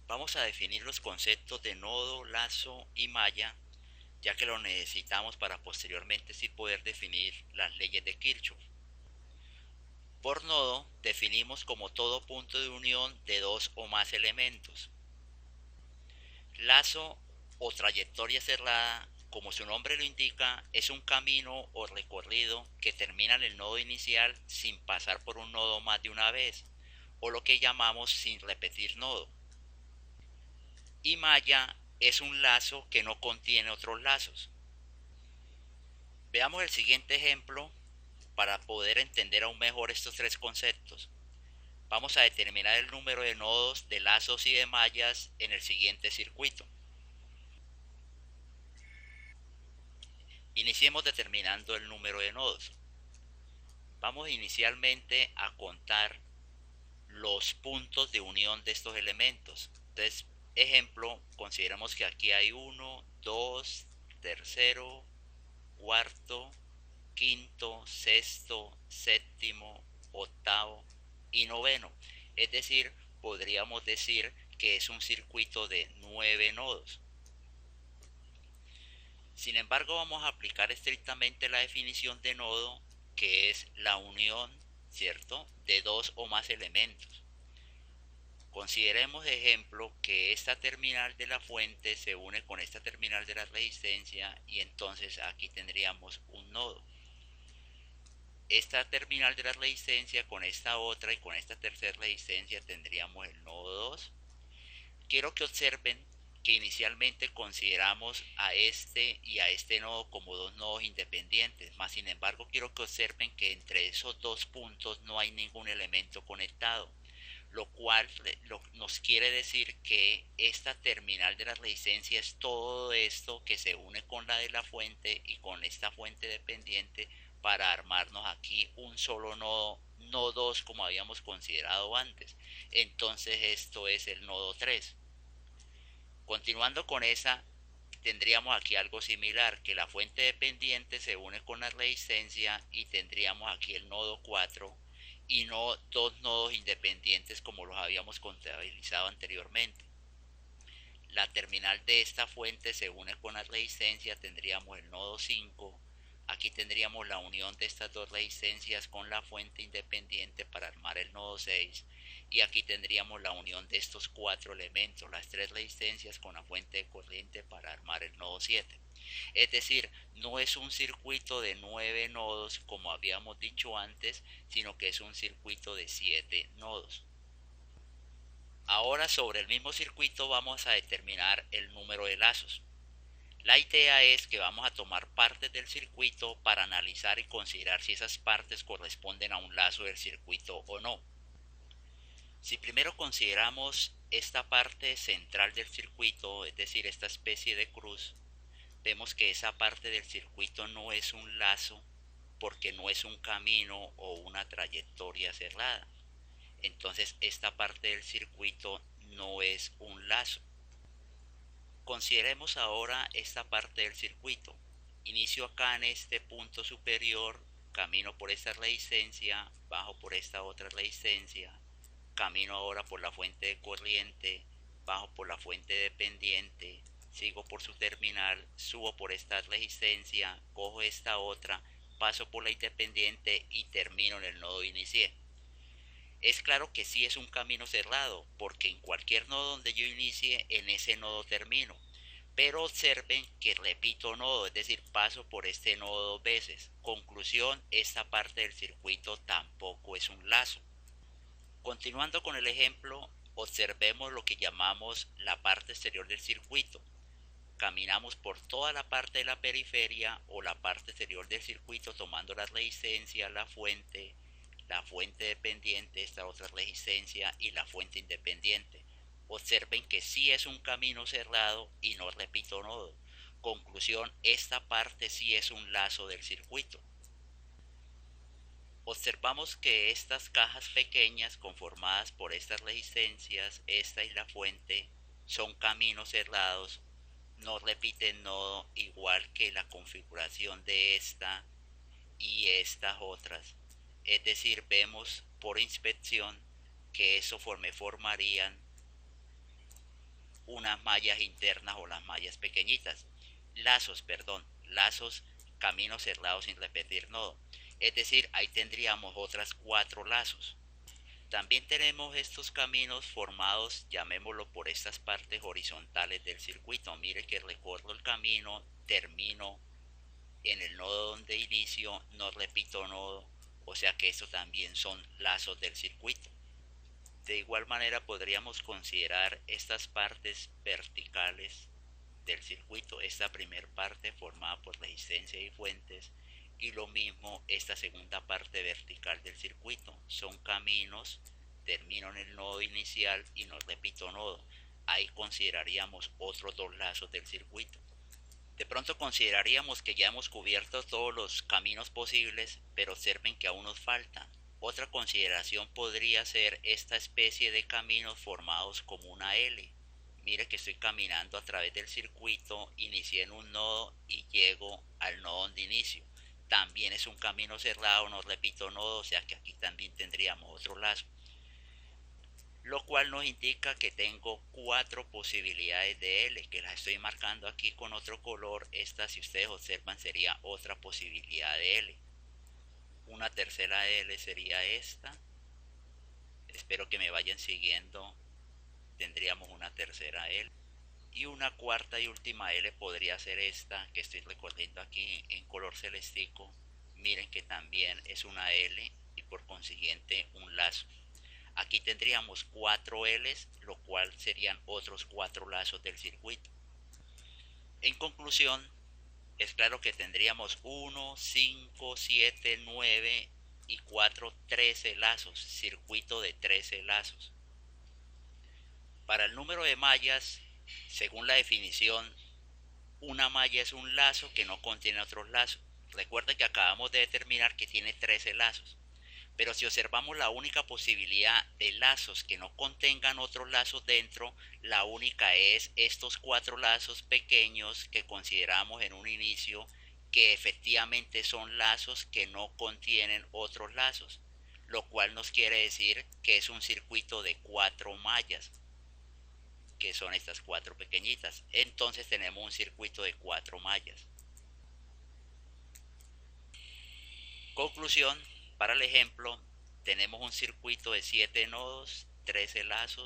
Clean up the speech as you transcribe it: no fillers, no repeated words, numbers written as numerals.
Vamos a definir los conceptos de nodo, lazo y malla, ya que lo necesitamos para posteriormente sí poder definir las leyes de Kirchhoff. Por nodo definimos como todo punto de unión de dos o más elementos. Lazo o trayectoria cerrada, como su nombre lo indica, es un camino o recorrido que termina en el nodo inicial sin pasar por un nodo más de una vez, o lo que llamamos sin repetir nodo. Y malla es un lazo que no contiene otros lazos. Veamos el siguiente ejemplo para poder entender aún mejor estos tres conceptos. Vamos a determinar el número de nodos, de lazos y de mallas en el siguiente circuito. Iniciemos determinando el número de nodos. Vamos inicialmente a contar los puntos de unión de estos elementos. Entonces, ejemplo, consideramos que aquí hay 1, 2, tercero, cuarto, quinto, sexto, séptimo, octavo y noveno. Es decir, podríamos decir que es un circuito de 9 nodos. Sin embargo, vamos a aplicar estrictamente la definición de nodo, que es la unión, ¿cierto?, de dos o más elementos. Consideremos de ejemplo que esta terminal de la fuente se une con esta terminal de la resistencia y entonces aquí tendríamos un nodo. Esta terminal de la resistencia con esta otra y con esta tercera resistencia tendríamos el nodo 2. Quiero que observen que inicialmente consideramos a este y a este nodo como dos nodos independientes, mas sin embargo quiero que observen que entre esos dos puntos no hay ningún elemento conectado, lo cual nos quiere decir que esta terminal de la resistencia es todo esto que se une con la de la fuente y con esta fuente dependiente para armarnos aquí un solo nodo, no dos como habíamos considerado antes. Entonces esto es el nodo 3. Continuando con esa, tendríamos aquí algo similar, que la fuente dependiente se une con la resistencia y tendríamos aquí el nodo 4 y no dos nodos independientes como los habíamos contabilizado anteriormente. La terminal de esta fuente se une con la resistencia, tendríamos el nodo 5. Aquí tendríamos la unión de estas dos resistencias con la fuente independiente para armar el nodo 6. Y aquí tendríamos la unión de estos cuatro elementos, las tres resistencias con la fuente de corriente para armar el nodo 7. Es decir, no es un circuito de 9 nodos como habíamos dicho antes, sino que es un circuito de 7 nodos. Ahora sobre el mismo circuito vamos a determinar el número de lazos. La idea es que vamos a tomar partes del circuito para analizar y considerar si esas partes corresponden a un lazo del circuito o no. Si primero consideramos esta parte central del circuito, es decir, esta especie de cruz, vemos que esa parte del circuito no es un lazo porque no es un camino o una trayectoria cerrada. Entonces esta parte del circuito no es un lazo. Consideremos ahora esta parte del circuito. Inicio acá en este punto superior, camino por esta resistencia, bajo por esta otra resistencia, camino ahora por la fuente de corriente, bajo por la fuente dependiente, sigo por su terminal, subo por esta resistencia, cojo esta otra, paso por la independiente y termino en el nodo inicié. Es claro que sí es un camino cerrado, porque en cualquier nodo donde yo inicie, en ese nodo termino. Pero observen que repito nodo, es decir, paso por este nodo dos veces. Conclusión, esta parte del circuito tampoco es un lazo. Continuando con el ejemplo, observemos lo que llamamos la parte exterior del circuito. Caminamos por toda la parte de la periferia o la parte exterior del circuito tomando la resistencia, la fuente dependiente, esta otra resistencia y la fuente independiente. Observen que sí es un camino cerrado y no repito nodo. Conclusión, esta parte sí es un lazo del circuito. Observamos que estas cajas pequeñas conformadas por estas resistencias, esta y la fuente, son caminos cerrados, no repiten nodo igual que la configuración de esta y estas otras. Es decir, vemos por inspección que eso formarían unas mallas internas o las mallas pequeñitas. Lazos, perdón, lazos, caminos cerrados sin repetir nodo. Es decir, ahí tendríamos otras 4 lazos. También tenemos estos caminos formados, llamémoslo por estas partes horizontales del circuito. Mire que recorro el camino, termino en el nodo donde inicio, no repito nodo, o sea que estos también son lazos del circuito. De igual manera podríamos considerar estas partes verticales del circuito, esta primera parte formada por resistencia y fuentes, y lo mismo esta segunda parte vertical del circuito. Son caminos, termino en el nodo inicial y no repito nodo. Ahí consideraríamos otros 2 lazos del circuito. De pronto consideraríamos que ya hemos cubierto todos los caminos posibles, pero observen que aún nos faltan. Otra consideración podría ser esta especie de caminos formados como una L. Mire que estoy caminando a través del circuito, inicié en un nodo y llego al nodo donde inicio. También es un camino cerrado, no repito nodo, o sea que aquí también tendríamos otro lazo. Lo cual nos indica que tengo 4 posibilidades de L, que las estoy marcando aquí con otro color. Esta, si ustedes observan, sería otra posibilidad de L. Una tercera L sería esta. Espero que me vayan siguiendo. Tendríamos una tercera L. Y una cuarta y última L podría ser esta que estoy recorriendo aquí en color celestico. Miren que también es una L y por consiguiente un lazo. Aquí tendríamos 4 L's, lo cual serían otros 4 lazos del circuito. En conclusión, es claro que tendríamos 1, 5, 7, 9 y 4, 13 lazos, circuito de 13 lazos. Para el número de mallas, según la definición, una malla es un lazo que no contiene otros lazos. Recuerden que acabamos de determinar que tiene 13 lazos. Pero si observamos la única posibilidad de lazos que no contengan otros lazos dentro, la única es estos 4 lazos pequeños que consideramos en un inicio, que efectivamente son lazos que no contienen otros lazos, lo cual nos quiere decir que es un circuito de 4 mallas, que son estas 4 pequeñitas. Entonces tenemos un circuito de 4 mallas. Conclusión, para el ejemplo, tenemos un circuito de 7 nodos, 13 lazos,